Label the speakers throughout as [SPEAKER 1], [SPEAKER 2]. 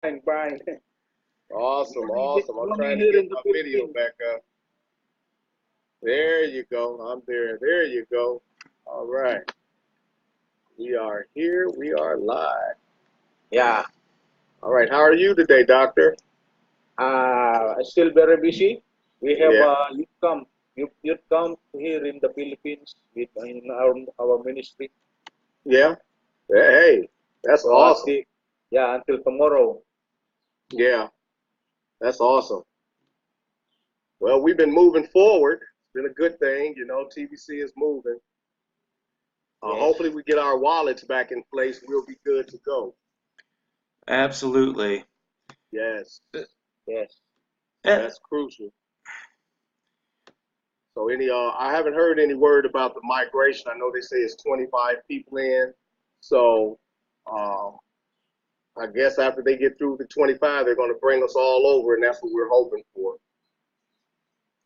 [SPEAKER 1] Fine.
[SPEAKER 2] Awesome, awesome. I'm
[SPEAKER 1] Roaming
[SPEAKER 2] trying to
[SPEAKER 1] here
[SPEAKER 2] get
[SPEAKER 1] in the
[SPEAKER 2] my video
[SPEAKER 1] Philippines.
[SPEAKER 2] back up. There you go. I'm there. There you go. All right. We are here. We are live.
[SPEAKER 1] Yeah.
[SPEAKER 2] All right. How are you today, doctor?
[SPEAKER 1] Still very busy. We have
[SPEAKER 2] Yeah.
[SPEAKER 1] youth camp here in the Philippines with in our ministry.
[SPEAKER 2] Yeah. Hey, that's
[SPEAKER 1] So
[SPEAKER 2] awesome.
[SPEAKER 1] until yeah until tomorrow.
[SPEAKER 2] Yeah, that's awesome. Well, we've been moving forward. It's been a good thing. TBC is moving.
[SPEAKER 1] Yes.
[SPEAKER 2] Hopefully, we get our wallets back in place. We'll be good to go.
[SPEAKER 3] Absolutely.
[SPEAKER 2] Yes,
[SPEAKER 1] Yes.
[SPEAKER 3] Eh,
[SPEAKER 2] that's crucial. So I haven't heard any word about the migration. I know they say it's 25 people in. So um, I guess after they get through the 25, they're going to bring us all over, and that's what we're hoping for.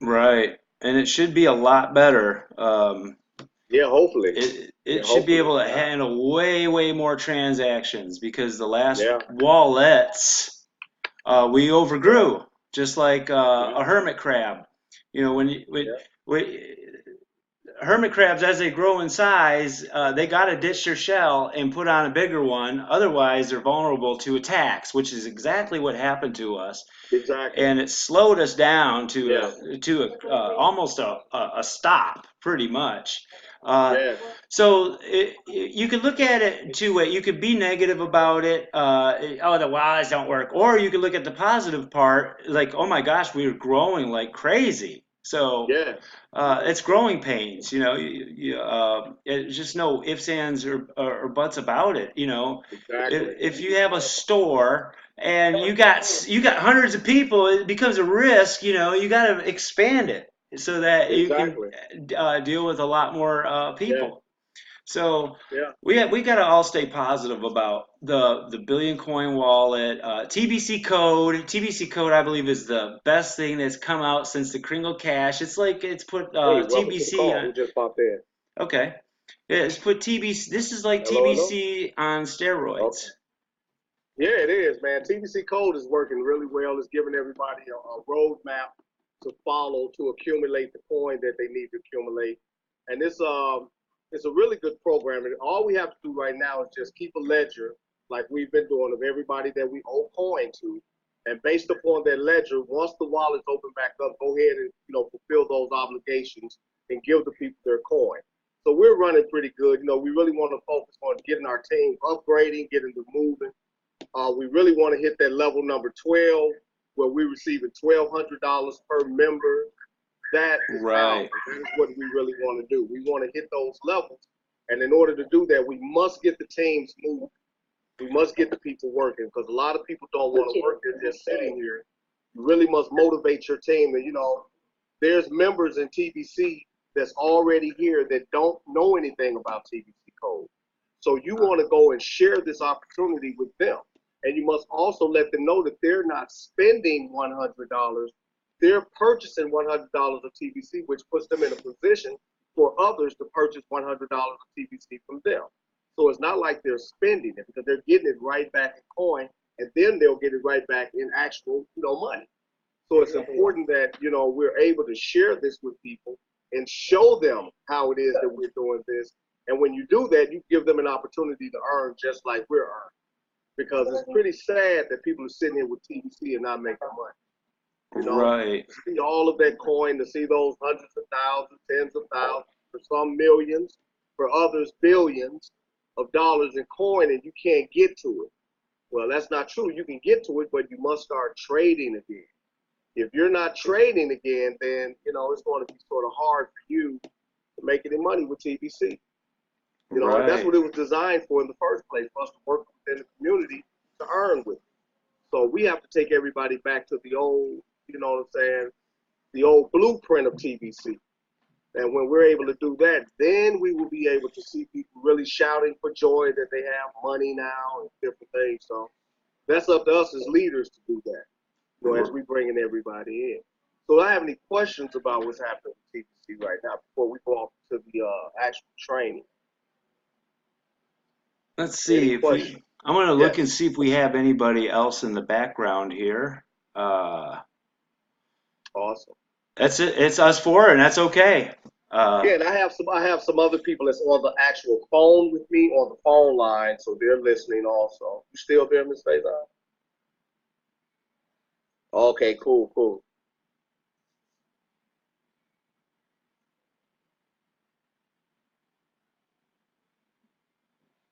[SPEAKER 3] right. And it should be a lot better.
[SPEAKER 2] Yeah, hopefully.
[SPEAKER 3] It
[SPEAKER 2] Yeah,
[SPEAKER 3] should be
[SPEAKER 2] hopefully.
[SPEAKER 3] able to
[SPEAKER 2] Yeah,
[SPEAKER 3] handle way more transactions because the last
[SPEAKER 2] yeah,
[SPEAKER 3] wallets we
[SPEAKER 2] yeah,
[SPEAKER 3] overgrew, just like
[SPEAKER 2] yeah,
[SPEAKER 3] a hermit crab. When
[SPEAKER 2] yeah.
[SPEAKER 3] when hermit crabs, as they grow in size, they got to ditch their shell and put on a bigger one. Otherwise, they're vulnerable to attacks, which is exactly what happened to us.
[SPEAKER 2] Exactly.
[SPEAKER 3] And it slowed us down to
[SPEAKER 2] Yeah,
[SPEAKER 3] almost a stop, pretty much. Uh,
[SPEAKER 2] yeah,
[SPEAKER 3] you could look at it two ways. You could be negative about it. Oh, the wallets don't work. Or you could look at the positive part, like, oh my gosh, we were growing like crazy. So
[SPEAKER 2] yeah.
[SPEAKER 3] it's growing pains. It's just no ifs, ands, or buts about it.
[SPEAKER 2] Exactly.
[SPEAKER 3] If you have a store and you got hundreds of people, it becomes a risk. You got to expand it so that you can
[SPEAKER 2] Exactly.
[SPEAKER 3] deal with a lot more
[SPEAKER 2] Yeah,
[SPEAKER 3] people. So
[SPEAKER 2] yeah.
[SPEAKER 3] we got to all stay positive about the billion coin wallet. TBC Code, I believe, is the best thing that's come out since the Kringle Cash. It's like it's put
[SPEAKER 2] Hey, welcome to the
[SPEAKER 3] TBC
[SPEAKER 2] call.
[SPEAKER 3] on.
[SPEAKER 2] Who just popped in?
[SPEAKER 3] Okay, yeah, it's put TBC. This is like
[SPEAKER 2] Hello, hello.
[SPEAKER 3] TBC on steroids.
[SPEAKER 2] Okay. Yeah, it is, man. TBC Code is working really well. It's giving everybody a roadmap to follow to accumulate the coin that they need to accumulate. And it's a really good program. And all we have to do right now is just keep a ledger like we've been doing of everybody that we owe coin to. And based upon that ledger, once the wallets open back up, go ahead and fulfill those obligations and give the people their coin. So we're running pretty good. We really want to focus on getting our team upgrading, getting them moving. We really want to hit that level number 12, where we're receiving $1,200 per member. That is
[SPEAKER 3] Right.
[SPEAKER 2] powerful. That is what we really want to do. We want to hit those levels. And in order to do that, we must get the teams moving. We must get the people working because a lot of people don't want to work. They're just sitting here. You really must motivate your team. And, there's members in TBC that's already here that don't know anything about TBC code. So you want to go and share this opportunity with them. And you must also let them know that they're not spending $100. They're purchasing $100 of TBC, which puts them in a position for others to purchase $100 of TBC from them. So it's not like they're spending it because they're getting it right back in coin, and then they'll get it right back in actual, money. So it's important that, we're able to share this with people and show them how it is that we're doing this. And when you do that, you give them an opportunity to earn just like we're earning. Because it's pretty sad that people are sitting here with TBC and not making money.
[SPEAKER 3] Right.
[SPEAKER 2] To see all of that coin, to see those hundreds of thousands, tens of thousands, for some millions, for others billions of dollars in coin, and you can't get to it. Well, that's not true. You can get to it, but you must start trading again. If you're not trading again, then it's going to be sort of hard for you to make any money with TBC. And that's
[SPEAKER 3] Right.
[SPEAKER 2] what it was designed for in the first place, for us to work within the community to earn with it. So we have to take everybody back to the old, what I'm saying, the old blueprint of TBC. And when we're able to do that, then we will be able to see people really shouting for joy that they have money now and different things. So that's up to us as leaders to do that, as we bring in everybody in. So I have any questions about what's happening with TBC right now before we go off to the actual training?
[SPEAKER 3] Let's
[SPEAKER 2] Any
[SPEAKER 3] see if we
[SPEAKER 2] questions?
[SPEAKER 3] I'm going to look and
[SPEAKER 2] Yes.
[SPEAKER 3] see if we have anybody else in the background here. Uh,
[SPEAKER 2] Awesome.
[SPEAKER 3] that's it. It's us four, and that's okay.
[SPEAKER 2] Yeah, and I have some other people that's on the actual phone with me on the phone line, so they're listening also. You still there, Miss Faison? Okay, cool, cool.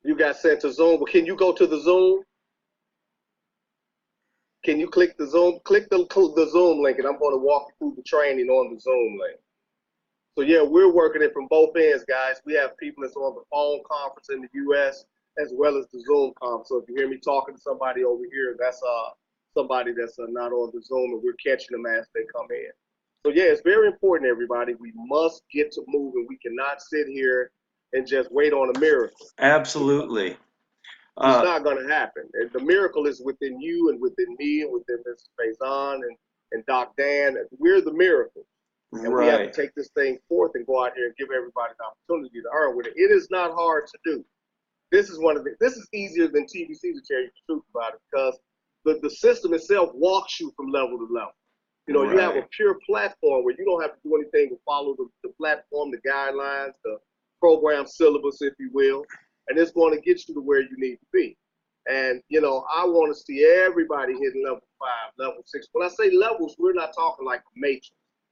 [SPEAKER 2] You got sent to Zoom, but can you go to the Zoom? Can you click the Zoom? Click the Zoom link, and I'm going to walk you through the training on the Zoom link. So yeah, we're working it from both ends, guys. We have people that's on the phone conference in the U.S. as well as the Zoom conference. So if you hear me talking to somebody over here, that's somebody that's not on the Zoom, and we're catching them as they come in. So yeah, it's very important, everybody. We must get to moving. We cannot sit here and just wait on a miracle.
[SPEAKER 3] Absolutely.
[SPEAKER 2] It's
[SPEAKER 3] Uh,
[SPEAKER 2] not going to happen. And the miracle is within you and within me and within Mr. Faison and Doc Dan. We're the miracle. And we have to
[SPEAKER 3] right.
[SPEAKER 2] take this thing forth and go out here and give everybody an opportunity to earn with it. It is not hard to do. This is easier than TBC to tell you the truth about it, because the system itself walks you from level to level. You know, you have a
[SPEAKER 3] Right.
[SPEAKER 2] pure platform where you don't have to do anything but follow the platform, the guidelines, the program syllabus, if you will, and it's going to get you to where you need to be. And, you know, I want to see everybody hitting level 5, level 6. When I say levels, we're not talking like a matrix.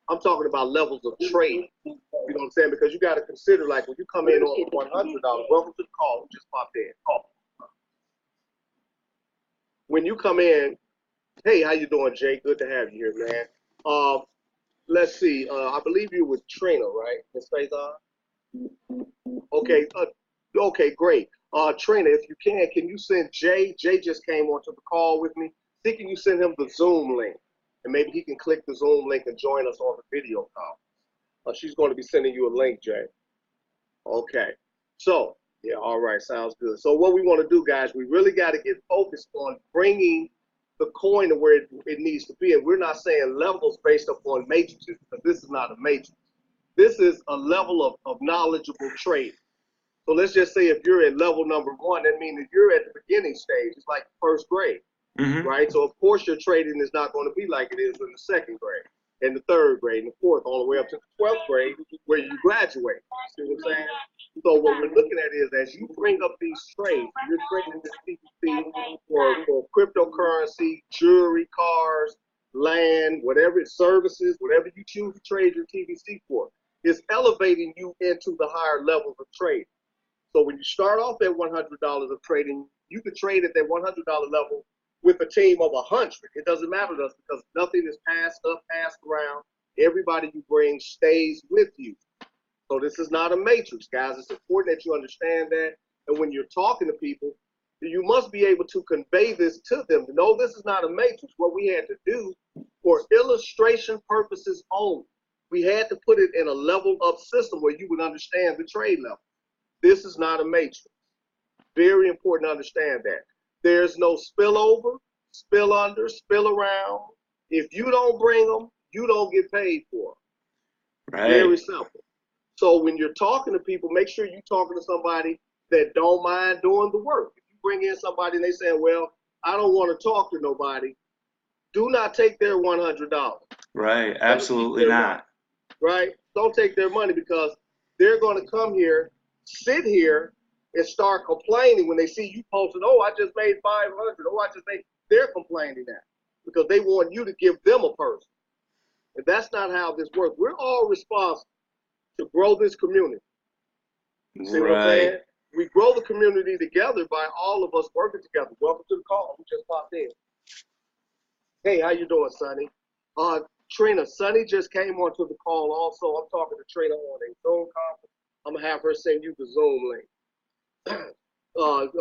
[SPEAKER 2] I'm talking about levels of trading. You know what I'm saying? Because you got to consider, like, when you come in on $100, welcome to the call. We just popped in. When you come in, hey, how you doing, Jay? Good to have you here, man. Let's see. I believe you're with Trina, right, Miss Faison? Okay. Okay, great. Trina, if you can you send Jay? Jay just came onto the call with me. See, can you send him the Zoom link? And maybe he can click the Zoom link and join us on the video call. She's going to be sending you a link, Jay. Okay. So, yeah, all right, sounds good. So what we want to do, guys, we really got to get focused on bringing the coin to where it needs to be. And we're not saying levels based upon matrices, because this is not a matrix. This is a level of knowledgeable trading. So let's just say if you're at level number 1, that means that you're at the beginning stage. It's like first grade,
[SPEAKER 3] Hmm.
[SPEAKER 2] right? So of course your trading is not going to be like it is in the second grade, and the third grade, and the fourth, all the way up to the 12th grade, where you graduate. See what I'm saying? So what we're looking at is, as you bring up these trades, you're trading this PPC for cryptocurrency, jewelry, cars, land, whatever, services, whatever you choose to trade your TBC for, is elevating you into the higher levels of trade. So when you start off at $100 of trading, you could trade at that $100 level with a team of 100. It doesn't matter to us, because nothing is passed up, passed around. Everybody you bring stays with you. So this is not a matrix, guys. It's important that you understand that. And when you're talking to people, you must be able to convey this to them. No, this is not a matrix. What we had to do, for illustration purposes only, we had to put it in a level up system where you would understand the trade level. This is not a matrix. Very important to understand that. There's no spillover, spill under, spill around. If you don't bring them, you don't get paid for them. Very
[SPEAKER 3] Right.
[SPEAKER 2] simple. So when you're talking to people, make sure you're talking to somebody that don't mind doing the work. If you bring in somebody and they say, well, I don't want to talk to nobody, do not take their $100.
[SPEAKER 3] Right.
[SPEAKER 2] Let them keep
[SPEAKER 3] Absolutely
[SPEAKER 2] their money,
[SPEAKER 3] not.
[SPEAKER 2] right? Don't take their money, because they're going to come here, sit here, and start complaining when they see you posting, oh, I just made 500. Oh, I just made. They're complaining now because they want you to give them a person. And that's not how this works. We're all responsible to grow this community. See what I'm
[SPEAKER 3] Right.
[SPEAKER 2] saying? We grow the community together by all of us working together. Welcome to the call. We just popped in. Hey, how you doing, Sonny? Trina, Sonny just came onto the call also. I'm talking to Trina on a Zoom conference. I'm going to have her send you the Zoom link.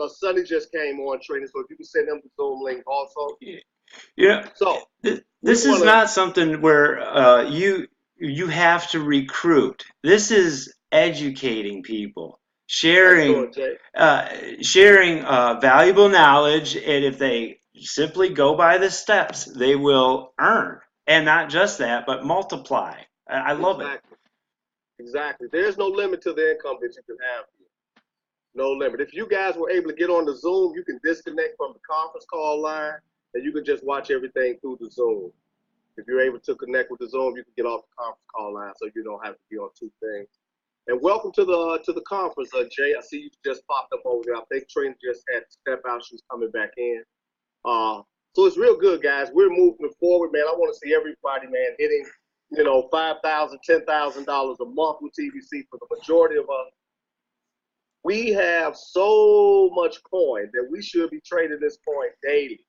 [SPEAKER 2] Sonny just came on, Trina, so if you can send him the Zoom link also.
[SPEAKER 3] Yeah.
[SPEAKER 2] So we
[SPEAKER 3] This is
[SPEAKER 2] want to,
[SPEAKER 3] not something where you have to recruit. This is educating people,
[SPEAKER 2] how you doing, Jay?
[SPEAKER 3] uh, sharing valuable knowledge, and if they simply go by the steps, they will earn, and not just that, but multiply. I love it.
[SPEAKER 2] Exactly. Exactly. There's no limit to the income that you can have here. No limit. If you guys were able to get on the Zoom, you can disconnect from the conference call line and you can just watch everything through the Zoom. If you're able to connect with the Zoom, you can get off the conference call line so you don't have to be on two things. And welcome to the conference, Jay. I see you just popped up over there. I think Trina just had to step out. She's coming back in. So it's real good, guys. We're moving forward, man. I want to see everybody, man, hitting, $5,000, $10,000 a month with TBC for the majority of us. We have so much coin that we should be trading this coin daily.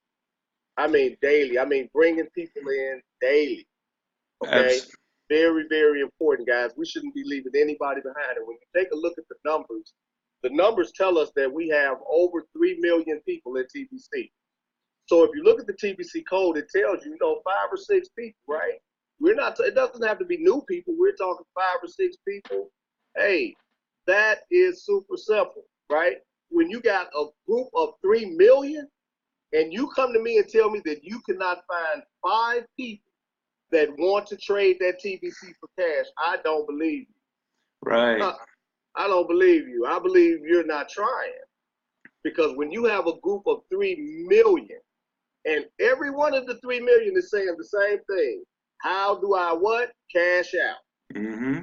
[SPEAKER 2] I mean, daily. I mean, bringing people in daily. Okay? Very, very important, guys. We shouldn't be leaving anybody behind. And when you take a look at the numbers tell us that we have over 3 million people in TBC. So if you look at the TBC code, it tells you, 5 or 6 people, right? It doesn't have to be new people. We're talking 5 or 6 people. Hey, that is super simple, right? When you got a group of 3 million and you come to me and tell me that you cannot find 5 people that want to trade that TBC for cash, I don't believe you.
[SPEAKER 3] Right.
[SPEAKER 2] I don't believe you. I believe you're not trying. Because when you have a group of 3 million and every one of the 3 million is saying the same thing, how do I what? Cash out.
[SPEAKER 3] Mm-hmm.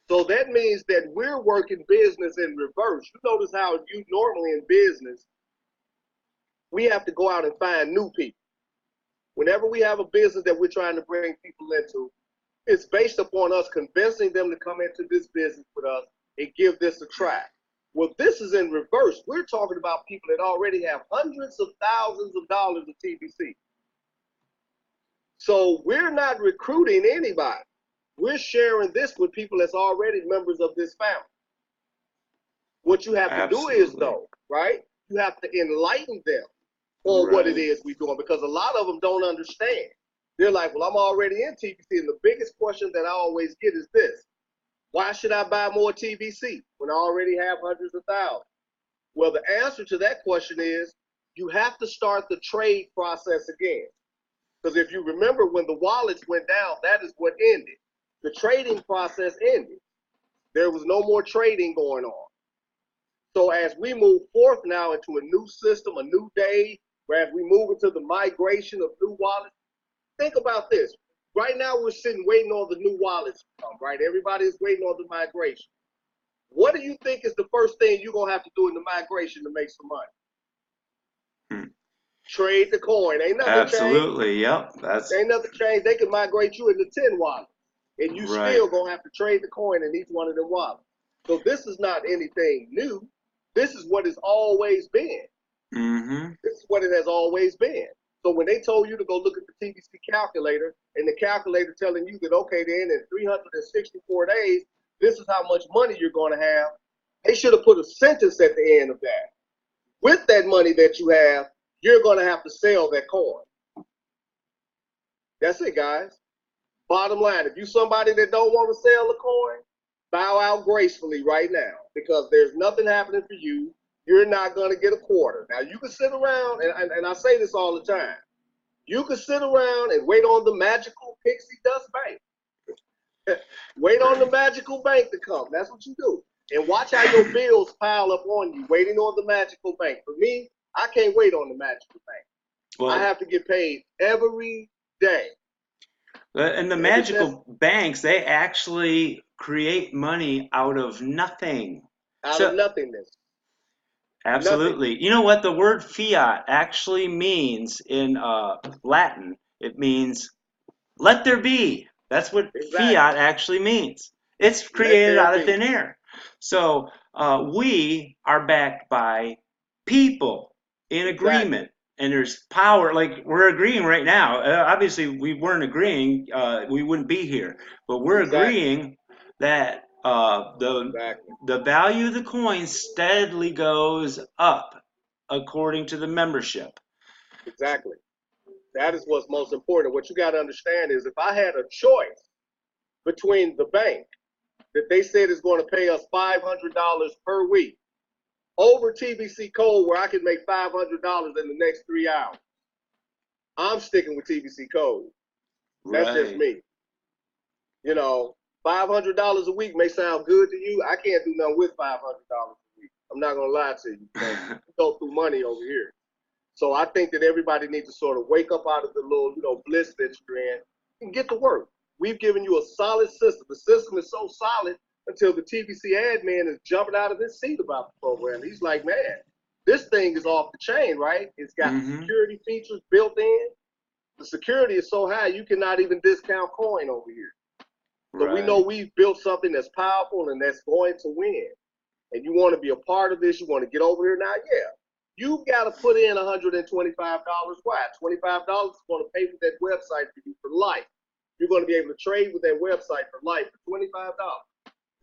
[SPEAKER 2] So that means that we're working business in reverse. You notice how you normally in business, we have to go out and find new people. Whenever we have a business that we're trying to bring people into, it's based upon us convincing them to come into this business with us and give this a try. Well, this is in reverse. We're talking about people that already have hundreds of thousands of dollars of TBC. So we're not recruiting anybody. We're sharing this with people that's already members of this family. What you have to do is, though, right? You have to enlighten them on what it is we're doing, because a lot of them don't understand. They're like, well, I'm already in TBC. And the biggest question that I always get is this: why should I buy more TBC when I already have hundreds of thousands? Well, the answer to that question is you have to start the trade process again. Because if you remember, when the wallets went down, that is what ended. The trading process ended. There was no more trading going on. So as we move forth now into a new system, a new day, where as we move into the migration of new wallets, think about this. Right now we're sitting waiting on the new wallets to come, right? Everybody is waiting on the migration. What do you think is the first thing you're going to have to do in the migration to make some money? Trade the coin. Ain't nothing
[SPEAKER 3] Absolutely,
[SPEAKER 2] changed.
[SPEAKER 3] Yep.
[SPEAKER 2] Ain't nothing changed. They can migrate you into 10 wallets. And you still going to have to trade the coin in each one of them wallets. So this is not anything new. This is what it's always been.
[SPEAKER 3] Mm-hmm.
[SPEAKER 2] This is what it has always been. So when they told you to go look at the TBC calculator, and the calculator telling you that, okay, then in 364 days, this is how much money you're going to have, they should have put a sentence at the end of that. With that money that you have, you're going to have to sell that coin. That's it, guys. Bottom line, if you're somebody that don't want to sell a coin, bow out gracefully right now, because there's nothing happening for you. You're not going to get a quarter. Now, you can sit around, and I say this all the time. You can sit around and wait on the magical pixie dust bank. Wait on the magical bank to come. That's what you do. And watch how your bills pile up on you, waiting on the magical bank. For me, I can't wait on the magical bank. Well, I have to get paid every day.
[SPEAKER 3] And the magical banks, they actually create money out of nothing.
[SPEAKER 2] Out of nothingness.
[SPEAKER 3] Absolutely.
[SPEAKER 2] Nothing.
[SPEAKER 3] You know what the word fiat actually means in Latin? It means let there be. That's what fiat actually means. It's created out of thin air. So we are backed by people in agreement. And there's power, like we're agreeing right now. Obviously, we weren't agreeing, we wouldn't be here. But we're agreeing that the value of the coin steadily goes up according to the membership.
[SPEAKER 2] Exactly. That is what's most important. What you got to understand is, if I had a choice between the bank that they said is going to pay us $500 per week over TBC Code, where I can make $500 in the next 3 hours, I'm sticking with TBC Code. That's just me. $500 a week may sound good to you. I can't do nothing with $500 a week. I'm not gonna lie to you. So we go through money over here. So I think that everybody needs to sort of wake up out of the little, bliss that you're in and get to work. We've given you a solid system. The system is so solid until the TBC admin is jumping out of his seat about the program. He's like, man, this thing is off the chain, right? It's got security features built in. The security is so high you cannot even discount coin over here. So we know we've built something that's powerful and that's going to win. And you want to be a part of this, you want to get over here now, yeah. You've got to put in $125. Why? $25 is going to pay for that website for you for life. You're going to be able to trade with that website for life for $25.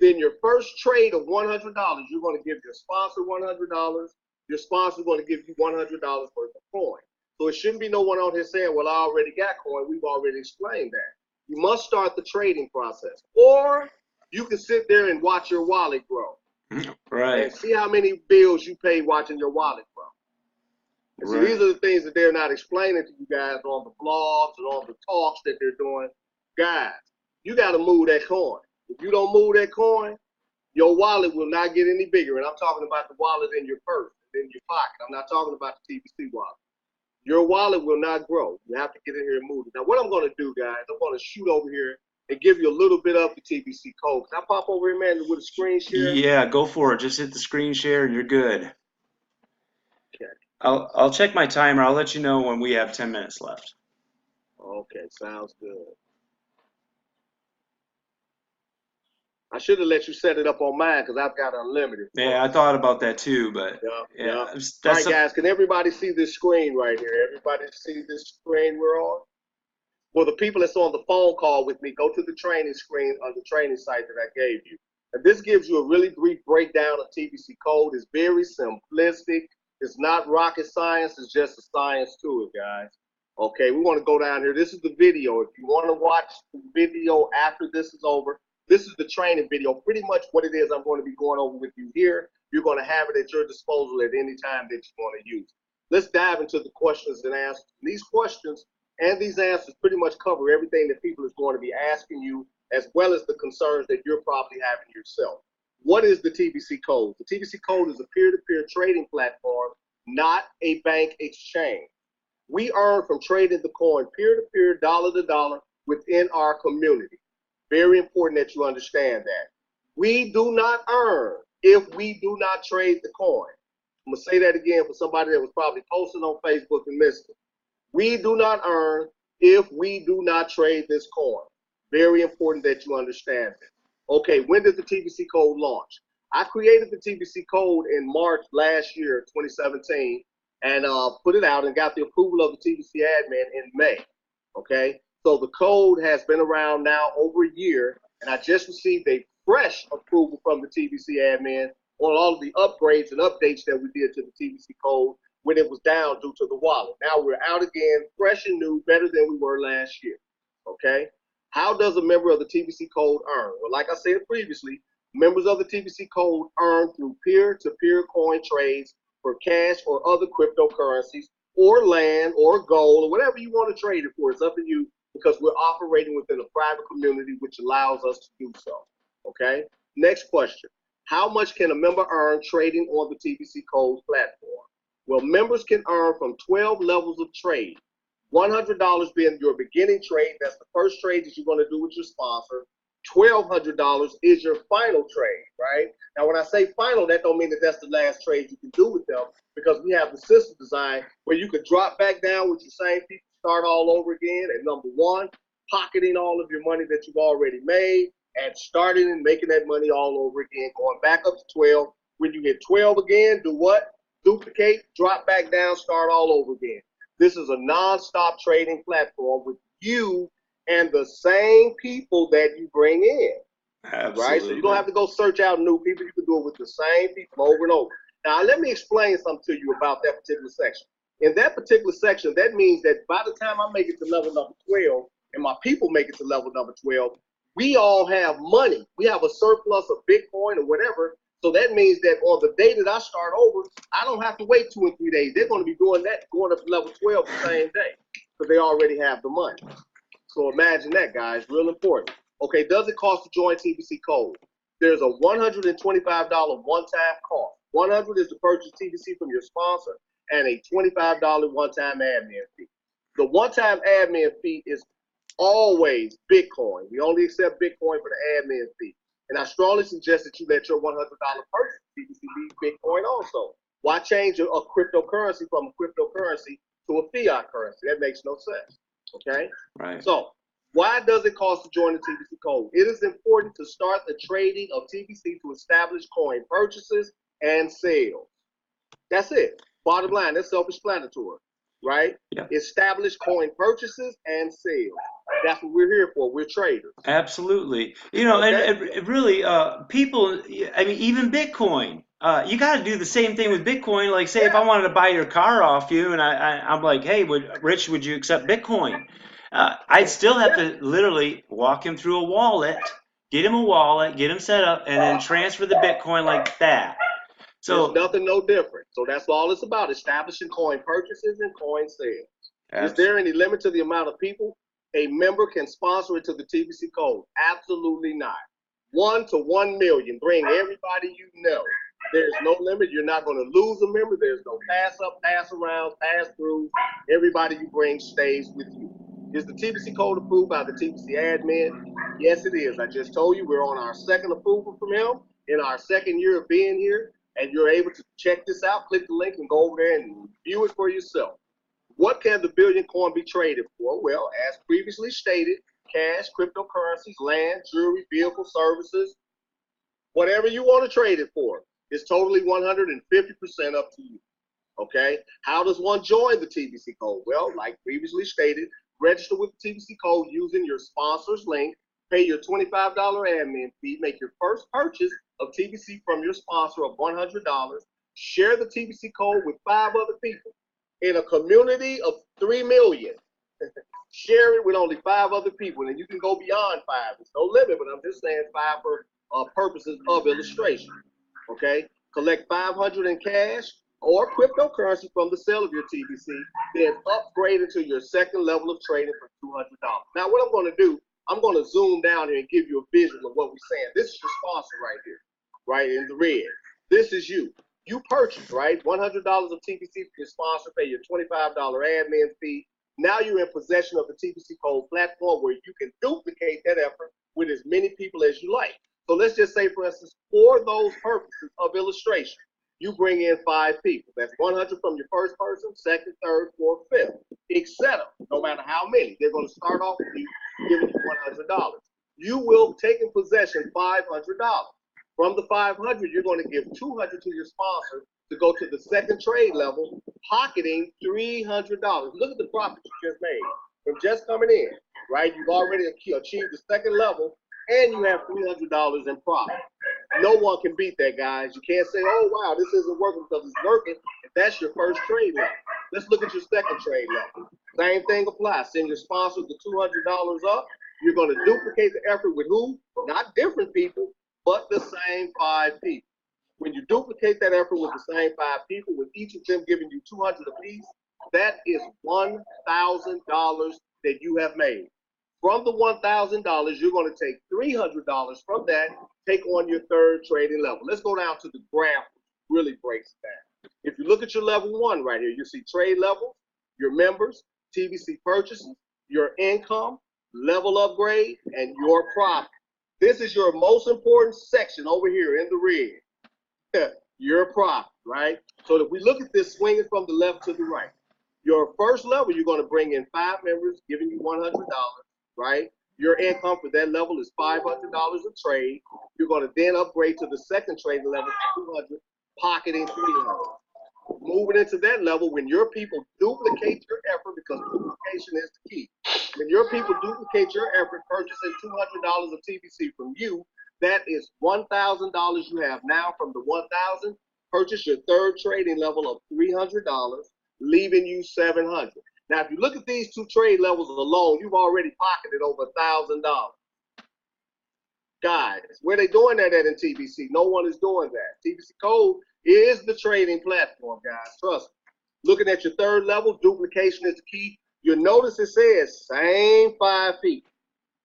[SPEAKER 2] Then your first trade of $100, you're going to give your sponsor $100. Your sponsor is going to give you $100 worth of coin. So it shouldn't be no one on here saying, well, I already got coin. We've already explained that. You must start the trading process. Or you can sit there and watch your wallet grow.
[SPEAKER 3] Right.
[SPEAKER 2] And see how many bills you pay watching your wallet grow. And so these are the things that they're not explaining to you guys on the blogs and on the talks that they're doing. Guys, you got to move that coin. If you don't move that coin, your wallet will not get any bigger. And I'm talking about the wallet in your purse, in your pocket. I'm not talking about the TBC wallet. Your wallet will not grow. You have to get in here and move it. Now, what I'm going to do, guys, I'm going to shoot over here and give you a little bit of the TBC code. Can I pop over here, man, with a screen share?
[SPEAKER 3] Yeah, go for it. Just hit the screen share and you're good.
[SPEAKER 2] Okay.
[SPEAKER 3] I'll check my timer. I'll let you know when we have 10 minutes left.
[SPEAKER 2] Okay, sounds good. I should have let you set it up on mine because I've got unlimited.
[SPEAKER 3] Yeah, I thought about that too, but yeah.
[SPEAKER 2] All right, guys, can everybody see this screen right here? Everybody see this screen we're on? Well, the people that's on the phone call with me, go to the training screen on the training site that I gave you. And this gives you a really brief breakdown of TBC code. It's very simplistic. It's not rocket science. It's just a science to it, guys. Okay, we want to go down here. This is the video. If you want to watch the video after this is over, this is the training video. Pretty much what it is I'm going to be going over with you here. You're going to have it at your disposal at any time that you want to use it. Let's dive into the questions and answers. These questions and these answers pretty much cover everything that people is going to be asking you, as well as the concerns that you're probably having yourself. What is the TBC code? The TBC code is a peer-to-peer trading platform, not a bank exchange. We earn from trading the coin peer-to-peer, dollar-to-dollar within our community. Very important that you understand that. We do not earn if we do not trade the coin. I'm going to say that again for somebody that was probably posting on Facebook and missed it. We do not earn if we do not trade this coin. Very important that you understand it. Okay, when did the TBC code launch? I created the TBC code in March last year, 2017, and put it out and got the approval of the TBC admin in May. Okay, so the code has been around now over a year, and I just received a fresh approval from the TBC admin on all of the upgrades and updates that we did to the TBC code when it was down due to the wallet. Now we're out again, fresh and new, better than we were last year. Okay, how does a member of the TBC code earn? Well, like I said previously, members of the TBC code earn through peer-to-peer coin trades for cash or other cryptocurrencies or land or gold or whatever you want to trade it for. It's up to you, because we're operating within a private community which allows us to do so. Okay, next question. How much can a member earn trading on the TBC code platform? Well, members can earn from 12 levels of trade. $100 being your beginning trade. That's the first trade that you're going to do with your sponsor. $1,200 is your final trade, right? Now, when I say final, that don't mean that that's the last trade you can do with them, because we have the system design where you could drop back down with your same people, start all over again at number one, pocketing all of your money that you've already made, and starting and making that money all over again, going back up to 12. When you hit 12 again, do what? Duplicate, drop back down, start all over again. This is a non-stop trading platform with you and the same people that you bring in.
[SPEAKER 3] Absolutely.
[SPEAKER 2] Right? So you don't have to go search out new people. You can do it with the same people over and over. Now, let me explain something to you about that particular section. In that particular section, that means that by the time I make it to level number 12 and my people make it to level number 12, we all have money. We have a surplus of Bitcoin or whatever. So that means that on the day that I start over, I don't have to wait 2 and 3 days. They're going to be doing that, going up to level 12 the same day, because they already have the money. So imagine that, guys. Real important. Okay, does it cost to join TBC Code? There's a $125 one-time cost. $100 is to purchase TBC from your sponsor, and a $25 one-time admin fee. The one-time admin fee is always Bitcoin. We only accept Bitcoin for the admin fee. And I strongly suggest that you let your $100 purchase TBC be Bitcoin also. Why change a cryptocurrency from a cryptocurrency to a fiat currency? That makes no sense. Okay?
[SPEAKER 3] Right.
[SPEAKER 2] So, why does it cost to join the TBC Code? It is important to start the trading of TBC to establish coin purchases and sales. That's it. Bottom line, that's self-explanatory, right?
[SPEAKER 3] Yeah.
[SPEAKER 2] Establish coin purchases and sales. That's what we're here for. We're traders.
[SPEAKER 3] Absolutely. You know,
[SPEAKER 2] Okay.
[SPEAKER 3] and it really, people, I mean, even Bitcoin, you got to do the same thing with Bitcoin. Like, say, if I wanted to buy your car off you and I'm like, hey, Rich, would you accept Bitcoin? I'd still have to literally walk him through a wallet, get him set up, and then transfer the Bitcoin like that.
[SPEAKER 2] There's nothing no different. So that's all it's about, establishing coin purchases and coin sales. Is there any limit to the amount of people a member can sponsor it to the TBC Code? Absolutely not. 1 to 1 million. Bring everybody you know. There's no limit. You're not going to lose a member. There's no pass up, pass around, pass through. Everybody you bring stays with you. Is the TBC Code approved by the TBC admin? Yes, it is. I just told you we're on our second approval from him in our second year of being here. And you're able to check this out, click the link, and go over there and view it for yourself. What can the billion coin be traded for? Well, as previously stated, cash, cryptocurrencies, land, jewelry, vehicle, services, whatever you want to trade it for. It's totally 150% up to you. Okay? How does one join the TBC Code? Well, like previously stated, register with the TBC Code using your sponsor's link, pay your $25 admin fee, make your first purchase of TBC from your sponsor of $100, share the TBC Code with 5 other people in a community of 3 million. Share it with only 5 other people, and you can go beyond 5. There's no limit, but I'm just saying 5 for purposes of illustration. Okay? Collect $500 in cash or cryptocurrency from the sale of your TBC, then upgrade it to your second level of trading for $200. Now, what I'm going to do, I'm going to zoom down here and give you a visual of what we're saying. This is your sponsor right here, right in the red. This is you. You purchased, right, $100 of TBC for your sponsor, pay your $25 admin fee. Now you're in possession of the TBC Code platform where you can duplicate that effort with as many people as you like. So let's just say, for instance, for those purposes of illustration, you bring in 5 people. That's 100 from your first person, second, third, fourth, fifth, etc. No matter how many, they're going to start off with you giving you $100. You will take in possession $500. From the 500, you're going to give 200 to your sponsor to go to the second trade level, pocketing $300. Look at the profit you just made from just coming in, right? You've already achieved the second level, and you have $300 in profit. No one can beat that, guys. You can't say, oh, wow, this isn't working because it's working. If that's your first trade level. Let's look at your second trade level. Same thing applies. Send your sponsor the $200 up. You're going to duplicate the effort with who? Not different people, but the same 5 people. When you duplicate that effort with the same 5 people, with each of them giving you $200 apiece, that is $1,000 that you have made. From the $1,000, you're going to take $300 from that, take on your third trading level. Let's go down to the graph, which really breaks it down. If you look at your level 1 right here, you see trade levels, your members, TBC purchases, your income, level upgrade, and your profit. This is your most important section over here in the red. Your profit, right? So if we look at this swinging from the left to the right, your first level, you're going to bring in 5 members, giving you $100, right? Your income for that level is $500 a trade. You're going to then upgrade to the second trading level, 200, pocketing $300. Moving into that level, when your people duplicate your effort, because duplication is the key. When your people duplicate your effort, purchasing $200 of TBC from you, that is $1,000 you have now from the $1,000. Purchase your third trading level of $300, leaving you $700. Now, if you look at these 2 trade levels alone, you've already pocketed over $1,000. Guys, where they doing that at in TBC? No one is doing that. TBC Code is the trading platform, guys. Trust me. Looking at your third level, duplication is the key. You'll notice it says same 5 people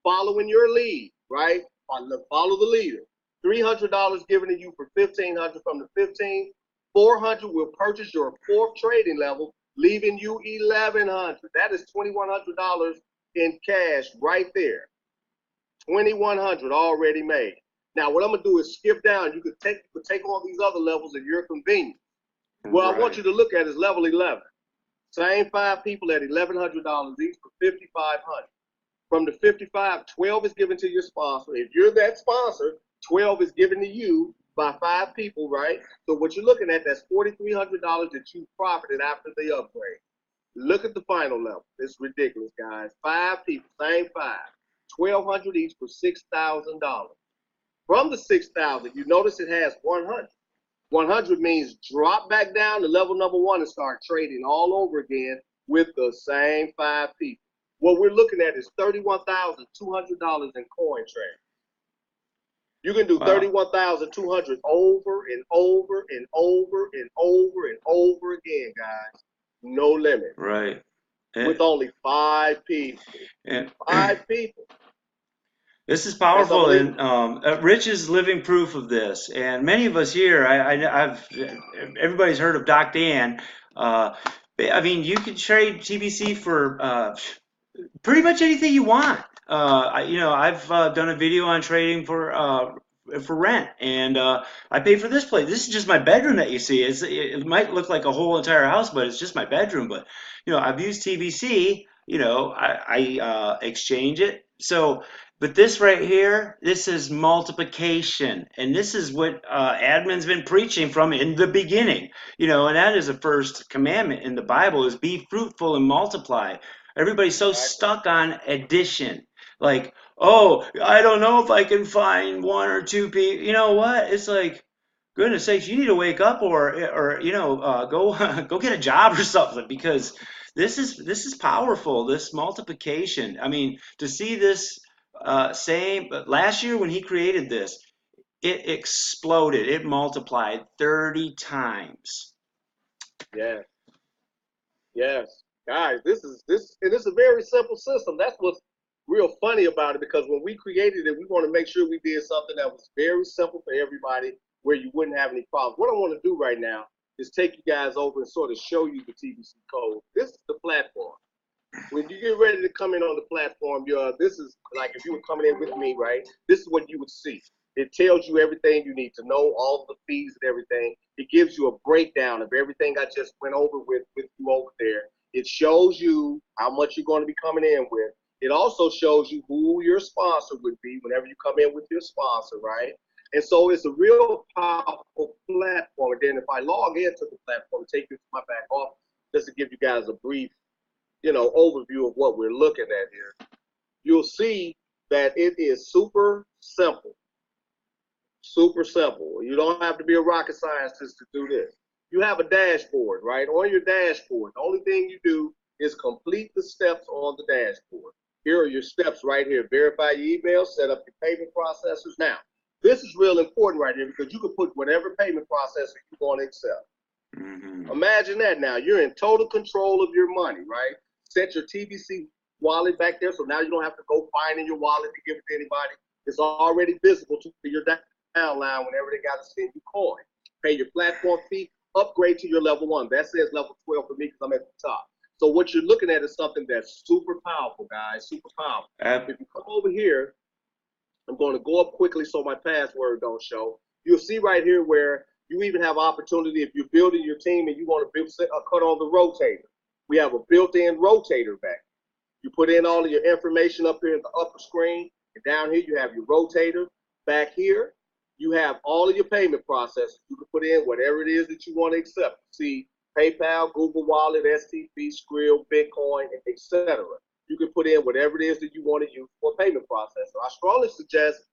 [SPEAKER 2] following your lead, right? Follow the leader. $300 given to you for $1,500 from the 15. $400 will purchase your fourth trading level, leaving you $1,100. That is $2,100 in cash right there. $2,100 already made. Now, what I'm gonna do is skip down. You could take all these other levels at your convenience. What I want you to look at is level 11. Same 5 people at $1,100 each for $5,500. From the 55, 12 is given to your sponsor. If you're that sponsor, 12 is given to you by 5 people, right? So what you're looking at, that's $4,300 that you profited after the upgrade. Look at the final level. It's ridiculous, guys. 5 people, same 5, $1,200 each for $6,000. From the 6,000, you notice it has 100. 100 means drop back down to level number 1 and start trading all over again with the same 5 people. What we're looking at is $31,200 in coin trade. You can do 31,200 over and over and over and over and over again, guys. No limit.
[SPEAKER 3] Right.
[SPEAKER 2] With only 5 people. 5 people.
[SPEAKER 3] This is powerful, and Rich is living proof of this. And many of us here, everybody's heard of Doc Dan. I mean, you can trade TBC for pretty much anything you want. I've done a video on trading for rent, and I pay for this place. This is just my bedroom that you see. It might look like a whole entire house, but it's just my bedroom. But I've used TBC. I exchange it. So, but this right here, this is multiplication, and this is what Admin's been preaching from in the beginning. And that is the first commandment in the Bible: is be fruitful and multiply. Everybody's so stuck on addition. Like, oh, I don't know if I can find 1 or 2 people. You know what? It's like, goodness sakes, you need to wake up or go get a job or something, because this is powerful. This multiplication. I mean, to see this last year when he created this, it exploded. It multiplied 30 times.
[SPEAKER 2] Yes. Yes. Guys, this is a very simple system. That's what's real funny about it, because when we created it, we want to make sure we did something that was very simple for everybody, where you wouldn't have any problems. What I want to do right now is take you guys over and sort of show you the TBC code. This is the platform. When you get ready to come in on the platform, this is like if you were coming in with me, right? This is what you would see. It tells you everything you need to know, all the fees and everything. It gives you a breakdown of everything I just went over with you over there. It shows you how much you're going to be coming in with. It also shows you who your sponsor would be whenever you come in with your sponsor, right? And so it's a real powerful platform. And then if I log into the platform and take you to my back office, just to give you guys a brief, overview of what we're looking at here, you'll see that it is super simple. Super simple. You don't have to be a rocket scientist to do this. You have a dashboard, right? On your dashboard, the only thing you do is complete the steps on the dashboard. Here are your steps right here. Verify your email, set up your payment processors. Now, this is real important right here, because you can put whatever payment processor you want to accept. Mm-hmm. Imagine that now. You're in total control of your money, right? Set your TBC wallet back there, so now you don't have to go finding your wallet to give it to anybody. It's already visible to your downline whenever they got to send you coin. Pay your platform fee, upgrade to your level 1. That says level 12 for me because I'm at the top. So what you're looking at is something that's super powerful, guys, super powerful. If you come over here, I'm going to go up quickly so my password don't show. You'll see right here where you even have opportunity if you're building your team and you want to cut on the rotator. We have a built-in rotator back. You put in all of your information up here in the upper screen, and down here you have your rotator. Back here, you have all of your payment processors. You can put in whatever it is that you want to accept. See, PayPal, Google Wallet, STP, Skrill, Bitcoin, etc. You can put in whatever it is that you want to use for a payment processor. I strongly suggest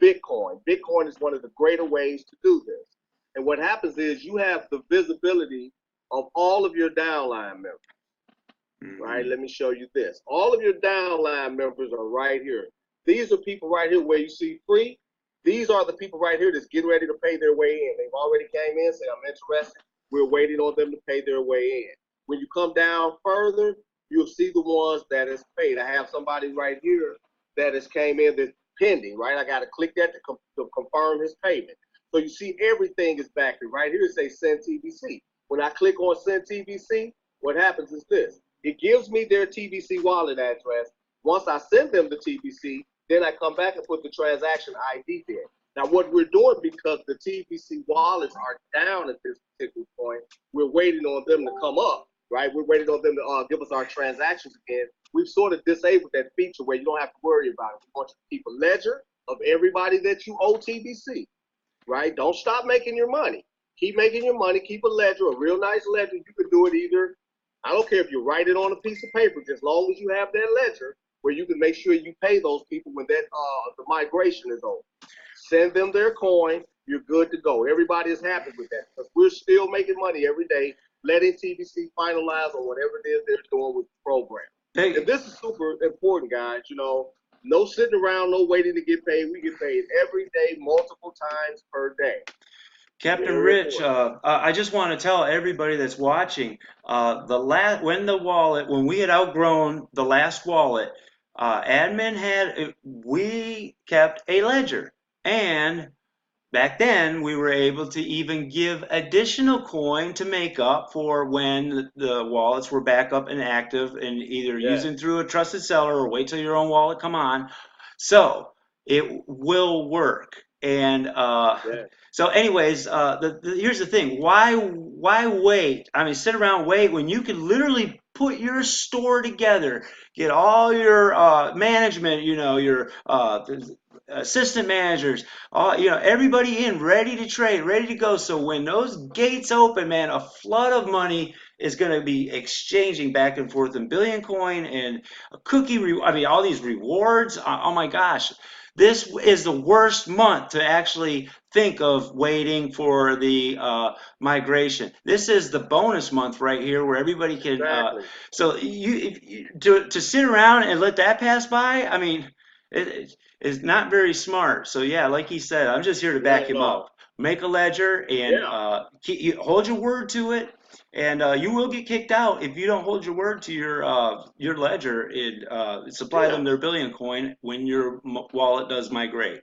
[SPEAKER 2] Bitcoin. Bitcoin is one of the greater ways to do this. And what happens is you have the visibility of all of your downline members. Right? Let me show you this. All of your downline members are right here. These are people right here where you see free. These are the people right here that's getting ready to pay their way in. They've already came in, say, I'm interested. We're waiting on them to pay their way in. When you come down further, you'll see the ones that is paid. I have somebody right here that has came in that pending, right? I got to click that to confirm his payment. So you see everything is back there. Right here it says send TBC. When I click on send TBC, what happens is this. It gives me their TBC wallet address. Once I send them the TBC, then I come back and put the transaction ID there. Now, what we're doing, because the TBC wallets are down at this particular point, we're waiting on them to come up, right? We're waiting on them to give us our transactions again. We've sort of disabled that feature where you don't have to worry about it. We want you to keep a ledger of everybody that you owe TBC, right? Don't stop making your money. Keep making your money. Keep a ledger, a real nice ledger. You can do it either. I don't care if you write it on a piece of paper, just as long as you have that ledger where you can make sure you pay those people when that the migration is over. Send them their coin. You're good to go. Everybody is happy with that because we're still making money every day, letting TBC finalize on whatever it is they're doing with the program. And this is super important, guys. You know, no sitting around, no waiting to get paid. We get paid every day, multiple times per day.
[SPEAKER 3] Captain Rich, I just want to tell everybody that's watching, when we had outgrown the last wallet, we kept a ledger, and back then we were able to even give additional coin to make up for when the wallets were back up and active, and either using through a trusted seller or wait till your own wallet come on. So it will work. And so anyways, here's the thing. Why wait? I mean, sit around wait when you can literally put your store together, get all your management, your assistant managers, everybody in, ready to trade, ready to go. So when those gates open, man, a flood of money is going to be exchanging back and forth in billion coin and all these rewards. Oh my gosh. This is the worst month to actually think of waiting for the migration. This is the bonus month right here where everybody can. So to sit around and let that pass by, I mean, it's not very smart. So yeah, like he said, I'm just here to back him up. Make a ledger and hold your word to it. And you will get kicked out if you don't hold your word to your ledger and supply them their billion coin when your wallet does migrate.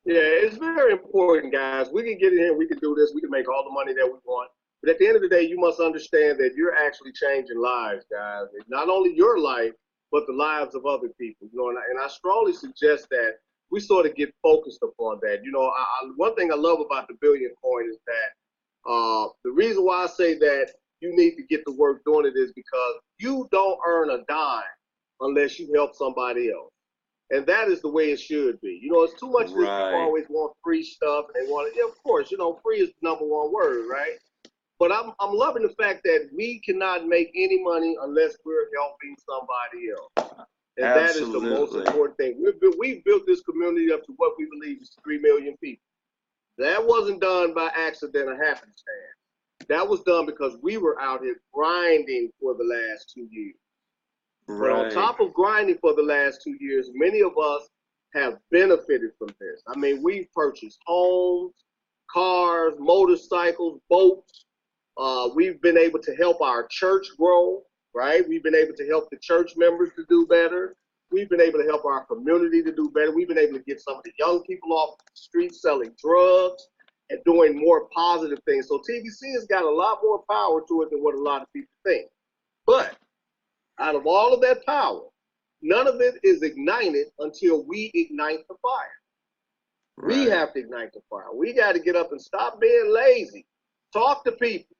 [SPEAKER 2] Yeah, it's very important, guys. We can get in here, we can do this, we can make all the money that we want. But at the end of the day, you must understand that you're actually changing lives, guys. It's not only your life, but the lives of other people. You know, and I strongly suggest that we sort of get focused upon that. You know, one thing I love about the billion coin is that the reason why I say that you need to get to work doing it is because you don't earn a dime unless you help somebody else. And that is the way it should be. You know, it's too much people always want free stuff and they want it. Of course, you know, free is the number one word, right? But I'm loving the fact that we cannot make any money unless we're helping somebody else. And that is the most important thing. We've built this community up to what we believe is 3 million people. That wasn't done by accident or happenstance. That was done because we were out here grinding for the last 2 years. But on top of grinding for the last 2 years, many of us have benefited from this. I mean, we've purchased homes, cars, motorcycles, boats. We've been able to help our church grow, right? We've been able to help the church members to do better. We've been able to help our community to do better. We've been able to get some of the young people off the streets selling drugs and doing more positive things. So TBC has got a lot more power to it than what a lot of people think. But out of all of that power, none of it is ignited until we ignite the fire. We have to ignite the fire. We got to get up and stop being lazy. Talk to people.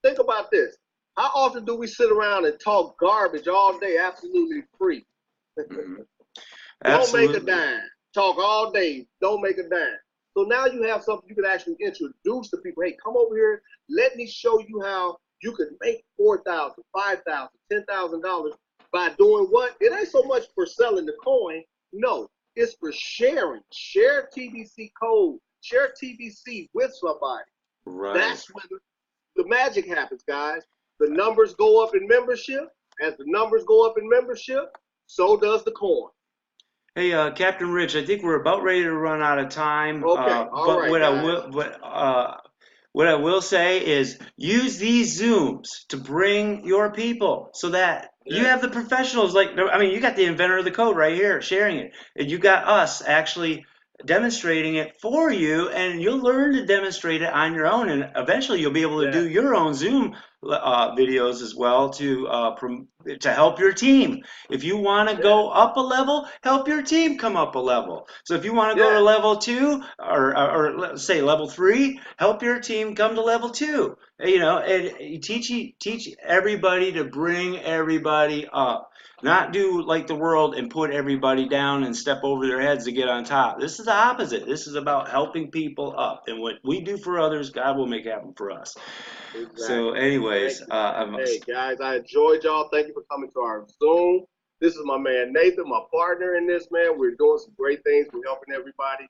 [SPEAKER 2] Think about this. How often do we sit around and talk garbage all day absolutely free? Don't make a dime. Talk all day. Don't make a dime. So now you have something you can actually introduce to people. Hey, come over here. Let me show you how you can make $4,000, $5,000, $10,000 by doing what? It ain't so much for selling the coin. No, it's for sharing. Share TBC code. Share TBC with somebody. That's when the magic happens, guys. The numbers go up in membership. As the numbers go up in membership, so does the coin.
[SPEAKER 3] Hey, Captain Rich, I think we're about ready to run out of time.
[SPEAKER 2] Okay, all right.
[SPEAKER 3] what I will say is use these Zooms to bring your people so that you have the professionals. Like, I mean, you got the inventor of the code right here sharing it, and you got us actually demonstrating it for you, and you'll learn to demonstrate it on your own, and eventually you'll be able to do your own Zoom videos as well to help your team. If you want to go up a level, help your team come up a level. So if you want to go to level 2 or let's say level 3, help your team come to level 2. You know, and teach everybody to bring everybody up. Not do like the world and put everybody down and step over their heads to get on top. This is the opposite. This is about helping people up. And what we do for others, God will make happen for us. Exactly. So anyways,
[SPEAKER 2] hey guys, I enjoyed y'all. Thank you for coming to our Zoom. This is my man Nathan, my partner in this, man. We're doing some great things. We're helping everybody.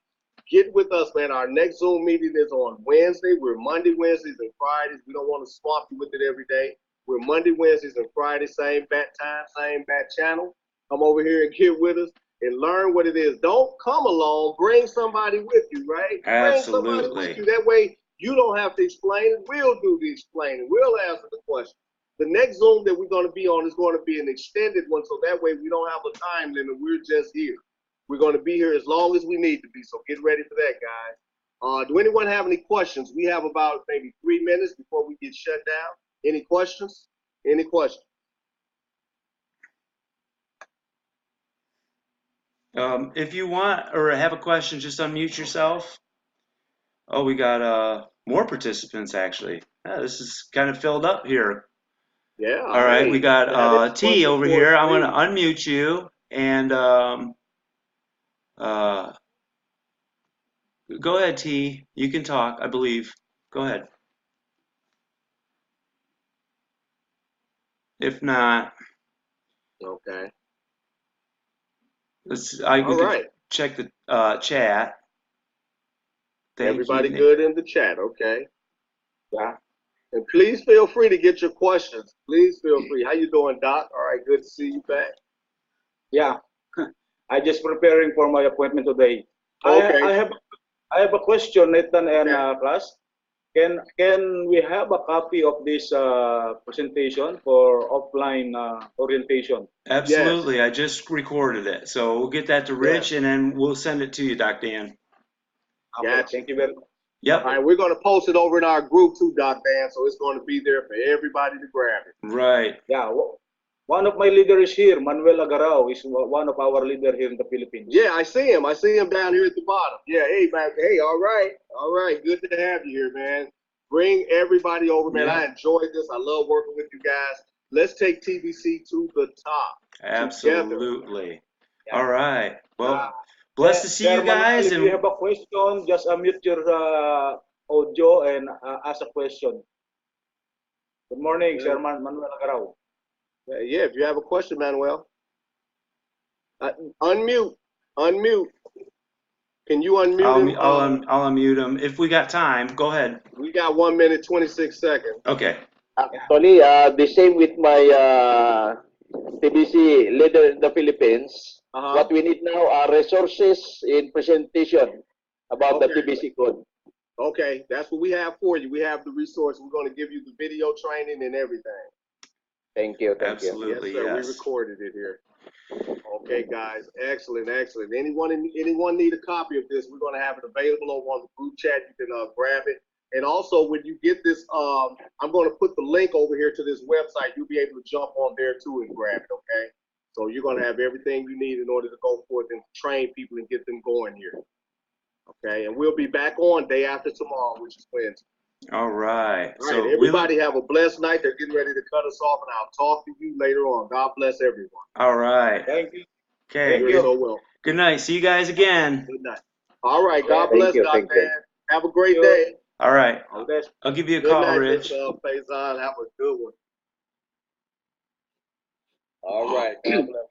[SPEAKER 2] Get with us, man. Our next Zoom meeting is on Wednesday. We're Monday, Wednesdays, and Fridays. We don't want to swamp you with it every day. We're Monday, Wednesdays, and Fridays, same bat time, same bat channel. Come over here and get with us and learn what it is. Don't come along. Bring somebody with you, right?
[SPEAKER 3] Absolutely.
[SPEAKER 2] Bring somebody with you. That way you don't have to explain it. We'll do the explaining. We'll answer the question. The next Zoom that we're going to be on is going to be an extended one, so that way we don't have a time limit. We're just here. We're going to be here as long as we need to be, so get ready for that, guys. Do anyone have any questions? We have about maybe 3 minutes before we get shut down. Any questions? Any questions?
[SPEAKER 3] If you want or have a question, just unmute yourself. Oh, we got more participants actually. Yeah, this is kind of filled up here.
[SPEAKER 2] Yeah.
[SPEAKER 3] All right, we got T over here. I'm going to unmute you and go ahead, T. You can talk, I believe. Go ahead. If not,
[SPEAKER 2] okay.
[SPEAKER 3] I can check the chat.
[SPEAKER 2] Everybody good in the chat, okay? Yeah. And please feel free to get your questions. Please feel free. How you doing, Doc? All right, good to see you back.
[SPEAKER 1] Yeah, I just preparing for my appointment today. Okay. I have a question, Nathan and class. Can we have a copy of this presentation for offline orientation?
[SPEAKER 3] Absolutely. Yes. I just recorded it. So we'll get that to Rich and then we'll send it to you, Doc Dan.
[SPEAKER 2] Okay, gotcha. Thank you very much.
[SPEAKER 3] Yep.
[SPEAKER 2] All right, we're going to post it over in our group too, Doc Dan, so it's going to be there for everybody to grab it.
[SPEAKER 3] Right.
[SPEAKER 1] Yeah. One of my leaders here, Manuel Agarao, is one of our leaders here in the Philippines.
[SPEAKER 2] Yeah, I see him. I see him down here at the bottom. Yeah, hey, man. Hey, all right. All right. Good to have you here, man. Bring everybody over, man. Yeah. I enjoyed this. I love working with you guys. Let's take TBC to the top.
[SPEAKER 3] Absolutely. All right. Well, blessed to see you guys.
[SPEAKER 1] If you have a question, just unmute your audio and ask a question. Good morning, Sir Manuel Agarao.
[SPEAKER 2] Yeah, if you have a question, Manuel. Unmute. Can you unmute him?
[SPEAKER 3] I'll unmute him. If we got time, go ahead.
[SPEAKER 2] We got 1 minute, 26 seconds.
[SPEAKER 3] Okay.
[SPEAKER 4] Actually, the same with my TBC leader in the Philippines. What we need now are resources in presentation about the TBC code.
[SPEAKER 2] Okay, that's what we have for you. We have the resource. We're going to give you the video training and everything.
[SPEAKER 4] Thank you.
[SPEAKER 3] Absolutely,
[SPEAKER 2] yes, sir. We recorded it here. Okay, guys. Excellent. Anyone need a copy of this? We're going to have it available over on the group chat. You can grab it. And also, when you get this, I'm going to put the link over here to this website. You'll be able to jump on there too and grab it, okay? So you're going to have everything you need in order to go forth and train people and get them going here. Okay, and we'll be back on day after tomorrow, which is Wednesday.
[SPEAKER 3] All right.
[SPEAKER 2] All right, everybody have a blessed night. They're getting ready to cut us off, and I'll talk to you later on. God bless everyone.
[SPEAKER 3] All right.
[SPEAKER 1] Thank you.
[SPEAKER 3] Okay.
[SPEAKER 2] You're so welcome.
[SPEAKER 3] Good night. See you guys again.
[SPEAKER 2] Good night. All right. God bless, Doc Dan. Have a great day.
[SPEAKER 3] All right. I'll give you a call,
[SPEAKER 2] night,
[SPEAKER 3] Rich.
[SPEAKER 2] Faison. Have a good one.
[SPEAKER 4] All right. God bless.